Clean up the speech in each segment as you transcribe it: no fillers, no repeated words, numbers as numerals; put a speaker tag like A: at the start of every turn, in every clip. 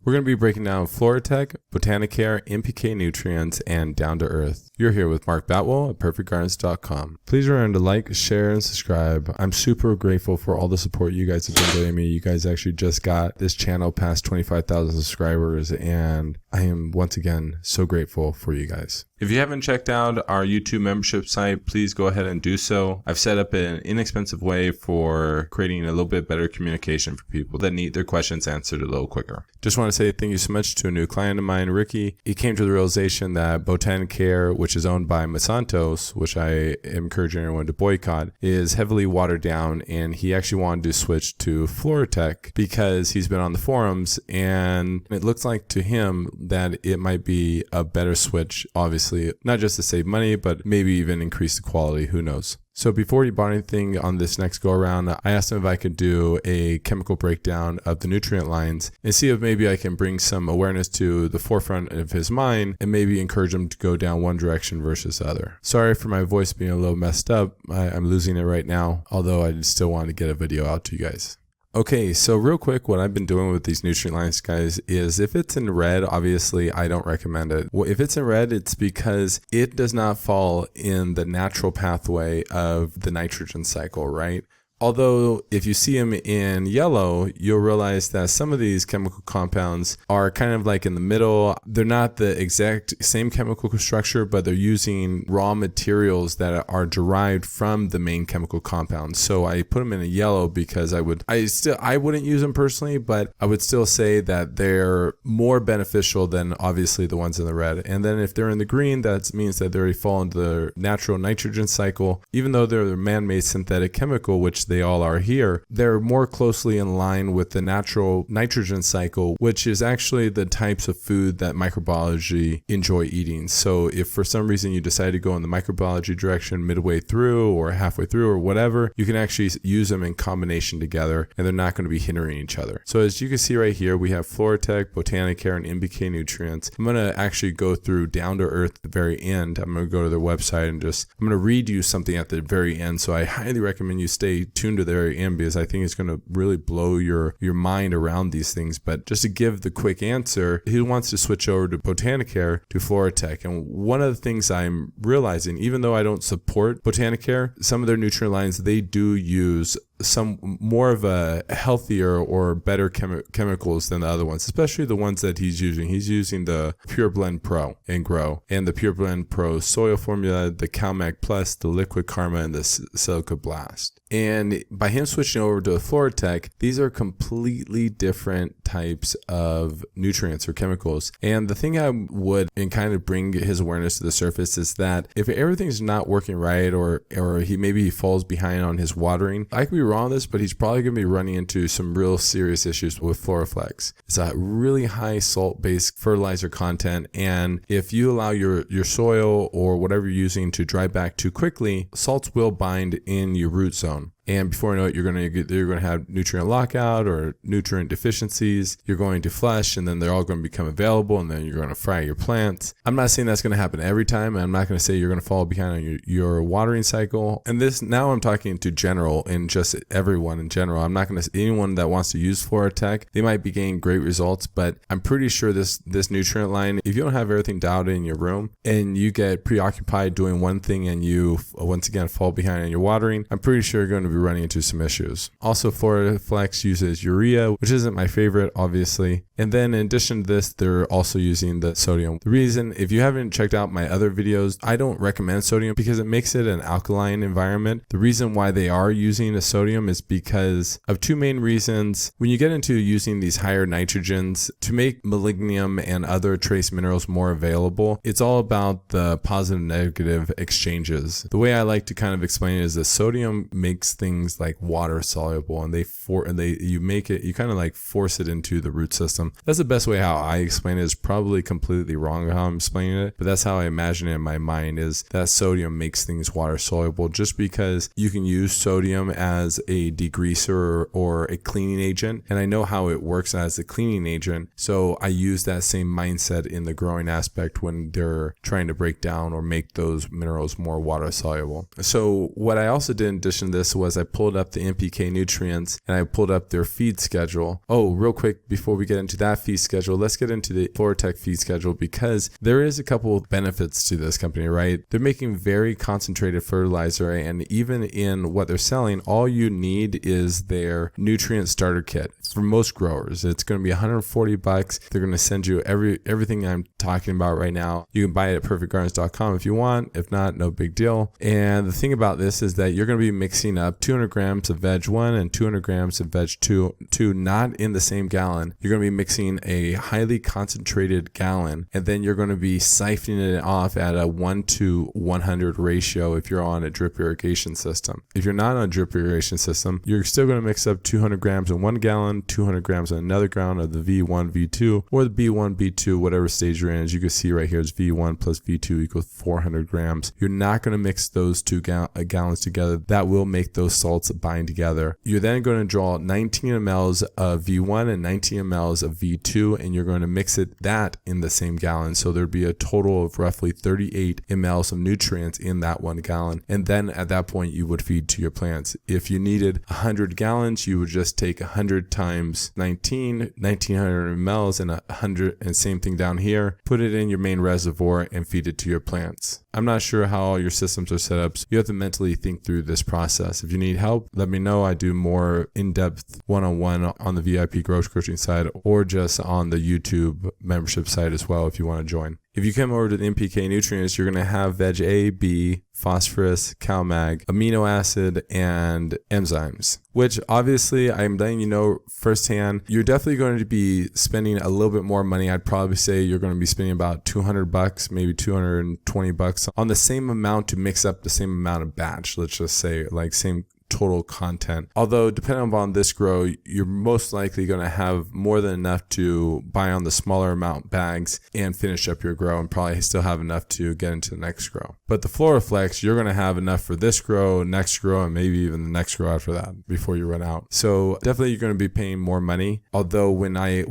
A: We're going to be breaking down Floraflex, Botainicare, NPK Nutrients, and Down to Earth. You're here with Mark Batwell at perfectgardens.com. Please remember to like, share, and subscribe. I'm super grateful for all the support you guys have been giving me. You guys actually just got this channel past 25,000 subscribers, and I am once again so grateful for you guys. If you haven't checked out our YouTube membership site, please go ahead and do so. I've set up an inexpensive way for creating a little bit better communication for people that need their questions answered a little quicker. Just want to say thank you so much to a new client of mine, Ricky. He came to the realization that Botainicare, which is owned by Monsanto's, which I am encouraging everyone to boycott, is heavily watered down, and he actually wanted to switch to Floraflex because he's been on the forums, and it looks like to him that it might be a better switch, obviously, not just to save money, but maybe even increase the quality, who knows. So before he bought anything on this next go around, I asked him if I could do a chemical breakdown of the nutrient lines and see if maybe I can bring some awareness to the forefront of his mind and maybe encourage him to go down one direction versus the other. Sorry for my voice being a little messed up. I'm losing it right now, although I still want to get a video out to you guys. Okay, so real quick, what I've been doing with these nutrient lines, guys, is if it's in red, obviously I don't recommend it. Well, if it's in red, it's because it does not fall in the natural pathway of the nitrogen cycle, right? Although if you see them in yellow, you'll realize that some of these chemical compounds are kind of like in the middle. They're not the exact same chemical structure, but they're using raw materials that are derived from the main chemical compounds. So I put them in a yellow because I wouldn't use them personally, but I would still say that they're more beneficial than obviously the ones in the red. And then if they're in the green, that means that they already fall into the natural nitrogen cycle. Even though they're a man-made synthetic chemical, which they all are here, they're more closely in line with the natural nitrogen cycle, which is actually the types of food that microbiology enjoy eating. So if for some reason you decide to go in the microbiology direction midway through or halfway through or whatever, you can actually use them in combination together and they're not going to be hindering each other. So as you can see right here, we have Floraflex, Botainicare, and NPK Nutrients. I'm going to actually go through Down to Earth at the very end. I'm going to go to their website and I'm going to read you something at the very end. So I highly recommend you stay tuned to the very end because I think it's going to really blow your mind around these things. But just to give the quick answer, he wants to switch over to Botainicare to Floraflex. And one of the things I'm realizing, even though I don't support Botainicare, some of their nutrient lines, they do use some more of a healthier or better chemicals than the other ones, especially the ones that he's using. He's using the Pure Blend Pro and Grow, and the Pure Blend Pro soil formula, the CalMag Plus, the Liquid Karma, and the Silica Blast. And by him switching over to the Floraflex, these are completely different types of nutrients or chemicals. And the thing I would and kind of bring his awareness to the surface is that if everything's not working right, or he falls behind on his watering, I could be wrong on this, but he's probably going to be running into some real serious issues with Floraflex. It's a really high salt-based fertilizer content, and if you allow your soil or whatever you're using to dry back too quickly, salts will bind in your root zone. And before you know it, you're going to have nutrient lockout or nutrient deficiencies. You're going to flush, and then they're all going to become available, and then you're going to fry your plants. I'm not saying that's going to happen every time. And I'm not going to say you're going to fall behind on your watering cycle. And this, now I'm talking to general and just everyone in general. I'm not going to say anyone that wants to use Floraflex, they might be getting great results, but I'm pretty sure this nutrient line, if you don't have everything dialed in your room and you get preoccupied doing one thing and you once again fall behind on your watering, I'm pretty sure you're going to be running into some issues. Also, Floraflex uses urea, which isn't my favorite, obviously. And then in addition to this, they're also using the sodium. The reason, if you haven't checked out my other videos, I don't recommend sodium because it makes it an alkaline environment. The reason why they are using a sodium is because of two main reasons. When you get into using these higher nitrogens to make molybdenum and other trace minerals more available, it's all about the positive negative exchanges. The way I like to kind of explain it is that sodium makes things like water soluble, and you kind of like force it into the root system. That's the best way how I explain it. It's probably completely wrong how I'm explaining it, but that's how I imagine it in my mind, is that sodium makes things water soluble, just because you can use sodium as a degreaser or a cleaning agent, and I know how it works as a cleaning agent, so I use that same mindset in the growing aspect when they're trying to break down or make those minerals more water soluble. So what I also did in addition to this was I pulled up the NPK Nutrients and I pulled up their feed schedule. Oh, real quick, before we get into that feed schedule, let's get into the Floratech feed schedule, because there is a couple of benefits to this company, right? They're making very concentrated fertilizer, and even in what they're selling, all you need is their nutrient starter kit. For most growers, it's going to be $140. They're going to send you everything I'm talking about right now. You can buy it at perfectgardens.com if you want. If not, no big deal. And the thing about this is that you're going to be mixing up 200 grams of Veg 1 and 200 grams of Veg 2, not in the same gallon. You're going to be mixing a highly concentrated gallon, and then you're going to be siphoning it off at a 1:100 ratio if you're on a drip irrigation system. If you're not on a drip irrigation system, you're still going to mix up 200 grams in 1 gallon, 200 grams in another gallon of the V1, V2, or the B1, B2, whatever stage you're in. As you can see right here, it's V1 plus V2 equals 400 grams. You're not going to mix those two gallons together. That will make those salts bind together. You're then going to draw 19 mLs of V1 and 19 mLs of V2, and you're going to mix that in the same gallon. So there'd be a total of roughly 38 mLs of nutrients in that 1 gallon. And then at that point, you would feed to your plants. If you needed 100 gallons, you would just take 100 times 1900 mLs and 100, and same thing down here. Put it in your main reservoir and feed it to your plants. I'm not sure how all your systems are set up, so you have to mentally think through this process. If you need help, let me know. I do more in-depth one-on-one on the VIP growth coaching side, or just on the YouTube membership site as well if you want to join. If you come over to the NPK Nutrients, you're going to have Veg A, B, phosphorus, CalMag, amino acid, and enzymes, which obviously I'm letting you know firsthand, you're definitely going to be spending a little bit more money. I'd probably say you're going to be spending about $200, maybe $220 on the same amount to mix up the same amount of batch. Let's just say like same total content. Although depending upon this grow, you're most likely going to have more than enough to buy on the smaller amount bags and finish up your grow, and probably still have enough to get into the next grow. But the Floraflex, you're going to have enough for this grow, next grow, and maybe even the next grow after that before you run out. So definitely you're going to be paying more money. Although when I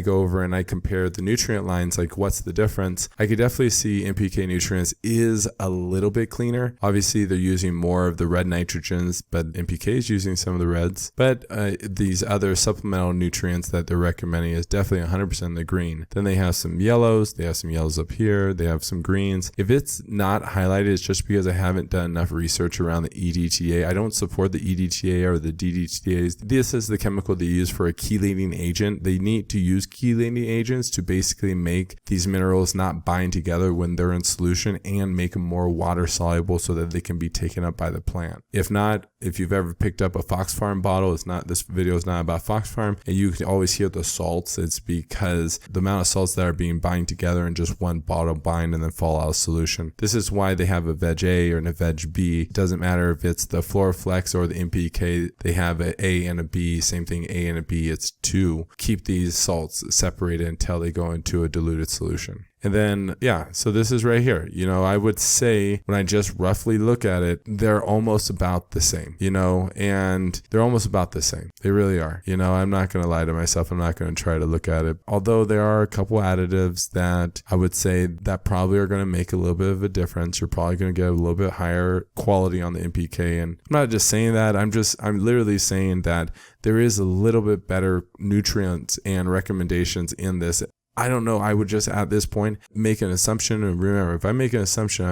A: go over and I compare the nutrient lines, like what's the difference, I could definitely see NPK Nutrients is a little bit cleaner. Obviously they're using more of the red nitrogens, but NPK is using some of the reds. But these other supplemental nutrients that they're recommending is definitely 100% the green. Then they have some yellows. They have some yellows up here. They have some greens. If it's not highlighted, it's just because I haven't done enough research around the EDTA. I don't support the EDTA or the DDTAs. This is the chemical they use for a chelating agent. They need to use chelating agents to basically make these minerals not bind together when they're in solution and make them more water soluble so that they can be taken up by the plant. If not, if you've ever picked up a Fox Farm bottle, this video is not about Fox Farm, and you can always hear the salts. It's because the amount of salts that are being bind together in just one bottle bind and then fall out of solution. This is why they have a Veg A or a Veg B. It doesn't matter if it's the Floraflex or the NPK, they have an A and a B, same thing, A and a B. It's to keep these salts separated until they go into a diluted solution. And then, yeah, so this is right here. I would say when I just roughly look at it, they're almost about the same, and they're almost about the same. They really are. I'm not going to lie to myself. I'm not going to try to look at it. Although there are a couple additives that I would say that probably are going to make a little bit of a difference. You're probably going to get a little bit higher quality on the NPK. And I'm not just saying that. I'm literally saying that there is a little bit better nutrients and recommendations in this. I don't know. I would just at this point make an assumption, and remember, if I make an assumption,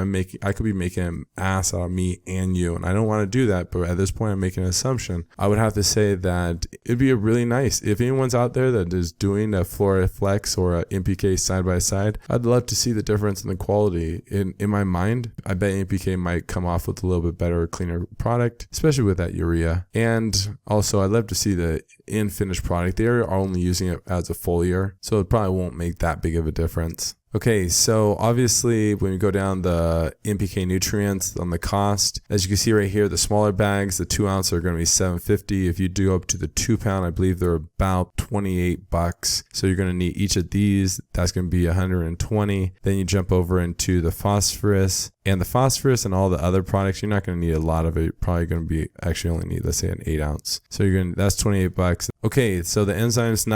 A: I could be making an ass out of me and you, and I don't want to do that. But at this point, I'm making an assumption. I would have to say that it'd be a really nice, if anyone's out there that is doing a Floraflex or a NPK side by side, I'd love to see the difference in the quality. In my mind, I bet NPK might come off with a little bit better, cleaner product, especially with that urea. And also, I'd love to see the in finished product. They're only using it as a foliar, so it probably won't make that big of a difference. Okay, so obviously when we go down the NPK Nutrients on the cost, as you can see right here, the smaller bags, the 2 ounce are going to be $7.50. If you do up to the 2 pound, I believe they're about $28. So you're going to need each of these. That's going to be $120. Then you jump over into the phosphorus. And the phosphorus and all the other products, you're not going to need a lot of it. You're probably going to be actually only need, let's say, an 8 ounce. So that's $28. Okay, so the enzyme is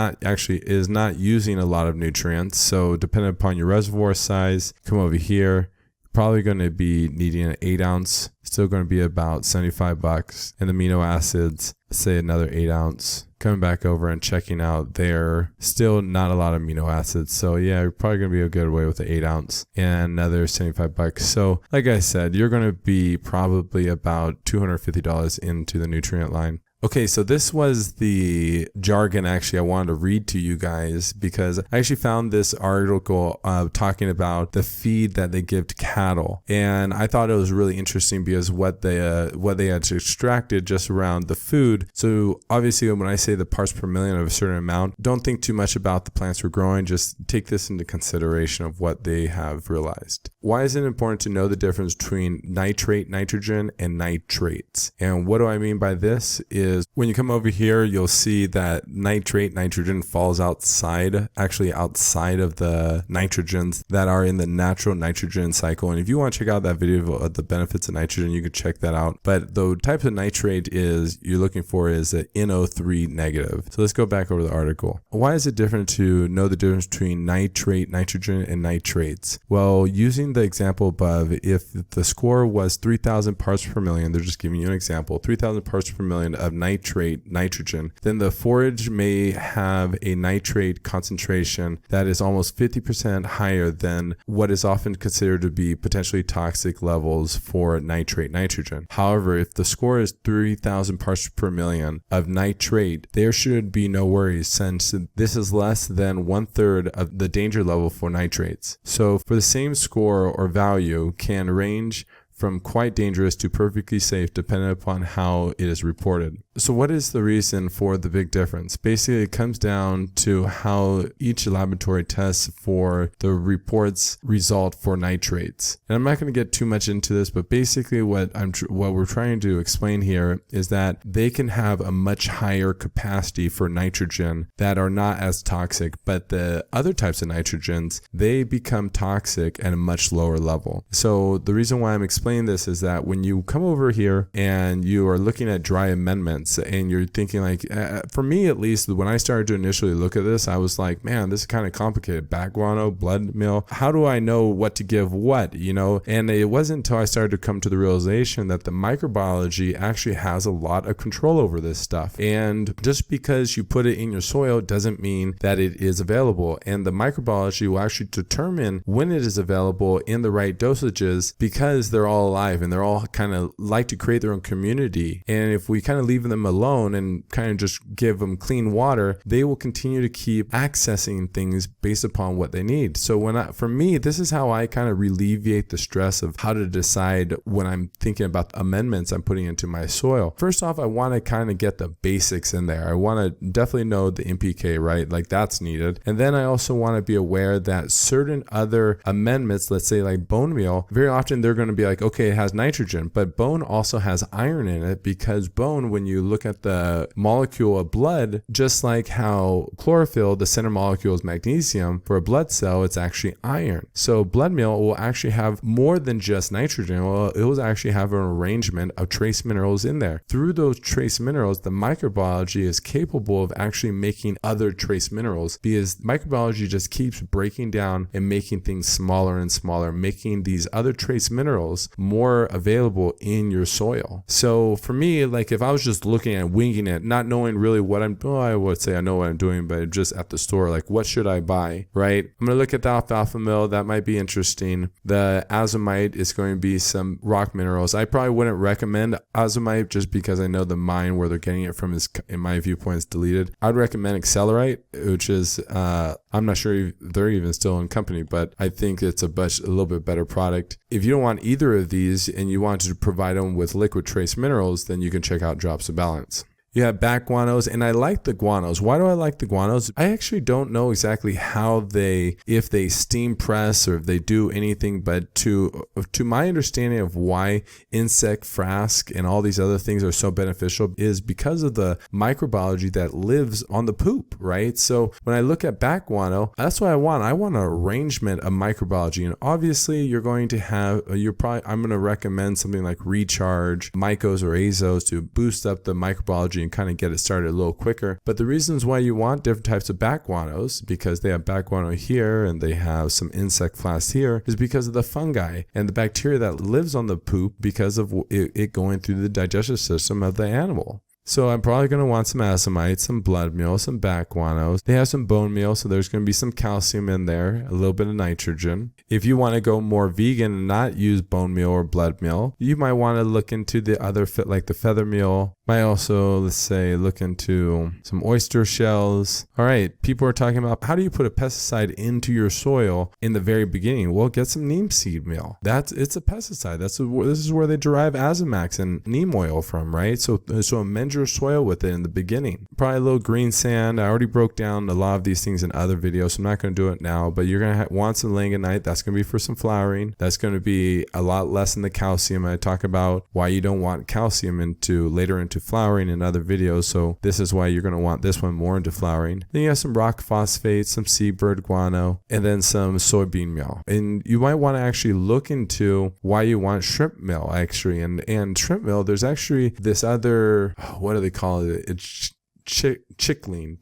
A: not using a lot of nutrients. So depending upon your reservoir size, come over here, probably going to be needing an 8 ounce, still going to be about $75. And the amino acids, say another 8 ounce. Coming back over and checking out there, still not a lot of amino acids. So yeah, you're probably going to be a good way with the 8 ounce and another $75. So like I said, you're going to be probably about $250 into the nutrient line. Okay, so this was the jargon actually I wanted to read to you guys, because I actually found this article talking about the feed that they give to cattle, and I thought it was really interesting because what they had extracted just around the food. So obviously when I say the parts per million of a certain amount, don't think too much about the plants we're growing, just take this into consideration of what they have realized. Why is it important to know the difference between nitrate, nitrogen, and nitrates? And what do I mean by this is when you come over here, you'll see that nitrate, nitrogen falls outside of the nitrogens that are in the natural nitrogen cycle. And if you want to check out that video of the benefits of nitrogen, you can check that out. But the type of nitrate you're looking for is a NO3 negative. So let's go back over the article. Why is it different to know the difference between nitrate, nitrogen, and nitrates? Well, using the example above, if the score was 3,000 parts per million, they're just giving you an example, 3,000 parts per million of nitrate, nitrogen, then the forage may have a nitrate concentration that is almost 50% higher than what is often considered to be potentially toxic levels for nitrate, nitrogen. However, if the score is 3,000 parts per million of nitrate, there should be no worries, since this is less than 1/3 of the danger level for nitrates. So for the same score or value can range from quite dangerous to perfectly safe depending upon how it is reported. So what is the reason for the big difference? Basically, it comes down to how each laboratory tests for the report's result for nitrates. And I'm not going to get too much into this, but basically what we're trying to explain here is that they can have a much higher capacity for nitrogen that are not as toxic, but the other types of nitrogens, they become toxic at a much lower level. So the reason why I'm explaining this is that when you come over here and you are looking at dry amendments and you're thinking like, for me at least, when I started to initially look at this, I was like, man, this is kind of complicated. Back guano, blood meal, how do I know what to give what, And it wasn't until I started to come to the realization that the microbiology actually has a lot of control over this stuff. And just because you put it in your soil doesn't mean that it is available. And the microbiology will actually determine when it is available in the right dosages, because they're all alive and they're all kind of like to create their own community. And if we kind of leave them alone and kind of just give them clean water, they will continue to keep accessing things based upon what they need. So for me, this is how I kind of alleviate the stress of how to decide when I'm thinking about the amendments I'm putting into my soil. First off, I want to kind of get the basics in there. I want to definitely know the NPK, right? Like that's needed. And then I also want to be aware that certain other amendments, let's say like bone meal, very often they're going to be like, okay, it has nitrogen, but bone also has iron in it, because bone, when you look at the molecule of blood, just like how chlorophyll, the center molecule is magnesium, for a blood cell, it's actually iron. So blood meal will actually have more than just nitrogen. Well, it will actually have an arrangement of trace minerals in there. Through those trace minerals, the microbiology is capable of actually making other trace minerals, because microbiology just keeps breaking down and making things smaller and smaller, making these other trace minerals more available in your soil. So for me, like if I was just looking at winging it, not knowing really what I would say I know what I'm doing, but just at the store, like what should I buy, right? I'm going to look at the alfalfa meal. That might be interesting. The azomite is going to be some rock minerals. I probably wouldn't recommend azomite just because I know the mine where they're getting it from is, in my viewpoint, is deleted. I'd recommend accelerite, which is, I'm not sure if they're even still in company, but I think it's a little bit better product. If you don't want either of these and you want to provide them with liquid trace minerals, then you can check out Drops of Balance. You have back guanos, and I like the guanos. Why do I like the guanos? I actually don't know exactly how if they steam press or if they do anything, but to my understanding of why insect frask and all these other things are so beneficial is because of the microbiology that lives on the poop, right? So when I look at back guano, that's what I want. I want an arrangement of microbiology, and obviously you're going to have, I'm going to recommend something like Recharge, Mycos or Azos to boost up the microbiology can kind of get it started a little quicker. But the reasons why you want different types of bat guanos, because they have bat guano here and they have some insect flask here, is because of the fungi and the bacteria that lives on the poop because of it going through the digestive system of the animal. So I'm probably going to want some acetamites, some blood meal, some bat guanos. They have some bone meal, so there's going to be some calcium in there, a little bit of nitrogen. If you want to go more vegan and not use bone meal or blood meal, you might want to look into the other like the feather meal. Might also, let's say, look into some oyster shells. All right, people are talking about how do you put a pesticide into your soil in the very beginning? Well, get some neem seed meal. It's a pesticide. This is where they derive Azamax and neem oil from, right? So amend your soil with it in the beginning. Probably a little green sand. I already broke down a lot of these things in other videos, so I'm not going to do it now, but you're going to want some langonite. That's going to be for some flowering. That's going to be a lot less than the calcium. I talk about why you don't want calcium later into flowering in other videos, so this is why you're going to want this one more into flowering. Then you have some rock phosphate, some seabird guano, and then some soybean meal. And you might want to actually look into why you want shrimp meal, actually. And shrimp meal, there's actually this other, what do they call it? It's chitlin,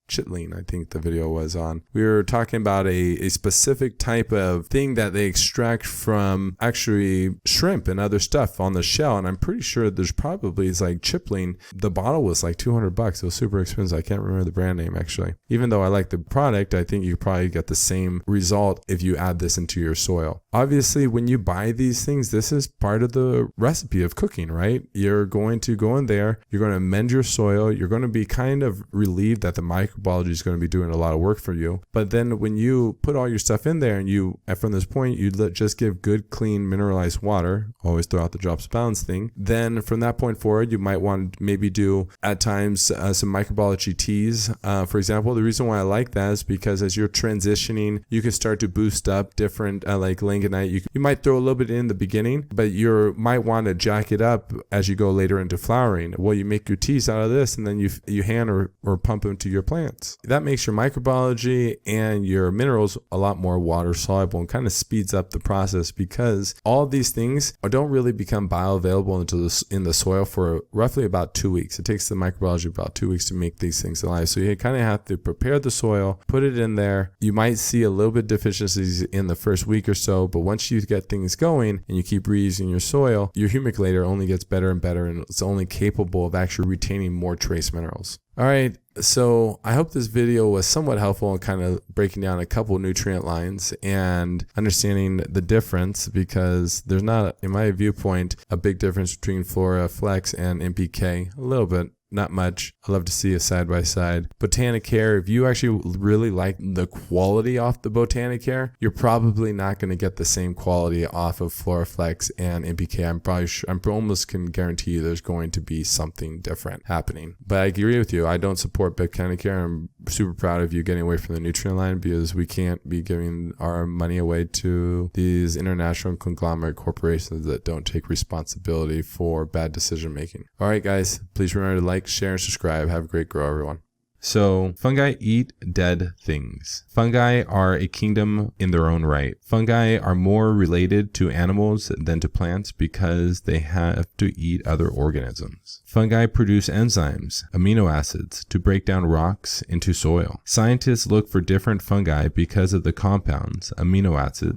A: I think the video was on. We were talking about a specific type of thing that they extract from actually shrimp and other stuff on the shell, and I'm pretty sure there's probably, it's like chitlin. The bottle was like $200. It was super expensive. I can't remember the brand name actually. Even though I like the product, I think you probably get the same result if you add this into your soil. Obviously, when you buy these things, this is part of the recipe of cooking, right? You're going to go in there, you're going to amend your soil, you're going to be kind of relieved that the microbiology is going to be doing a lot of work for you. But then when you put all your stuff in there and from this point, you just give good, clean, mineralized water, always throw out the drops of balance thing. Then from that point forward, you might want to maybe do at times some microbiology teas. For example, the reason why I like that is because as you're transitioning, you can start to boost up different like langonite. You might throw a little bit in the beginning, but you might want to jack it up as you go later into flowering. Well, you make your teas out of this, and then you hand or pump them to your plants. That makes your microbiology and your minerals a lot more water soluble and kind of speeds up the process, because all of these things don't really become bioavailable in the soil for roughly about 2 weeks. It takes the microbiology about 2 weeks to make these things alive. So you kind of have to prepare the soil, put it in there. You might see a little bit of deficiencies in the first week or so, but once you get things going and you keep reusing your soil, your humic layer only gets better and better, and it's only capable of actually retaining more trace minerals. All right, so I hope this video was somewhat helpful in kind of breaking down a couple nutrient lines and understanding the difference, because there's not, in my viewpoint, a big difference between Floraflex and NPK. A little bit. Not much. I love to see a side by side. Botainicare, if you actually really like the quality off the Botainicare, you're probably not going to get the same quality off of Floraflex and NPK. I'm almost can guarantee you there's going to be something different happening. But I agree with you. I don't support Botainicare. I'm super proud of you getting away from the nutrient line, because we can't be giving our money away to these international conglomerate corporations that don't take responsibility for bad decision making. All right, guys, please remember to like, share, and subscribe. Have a great grow, everyone. So, fungi eat dead things. Fungi are a kingdom in their own right. Fungi are more related to animals than to plants because they have to eat other organisms. Fungi produce enzymes, amino acids, to break down rocks into soil. Scientists look for different fungi because of the compounds, amino acids,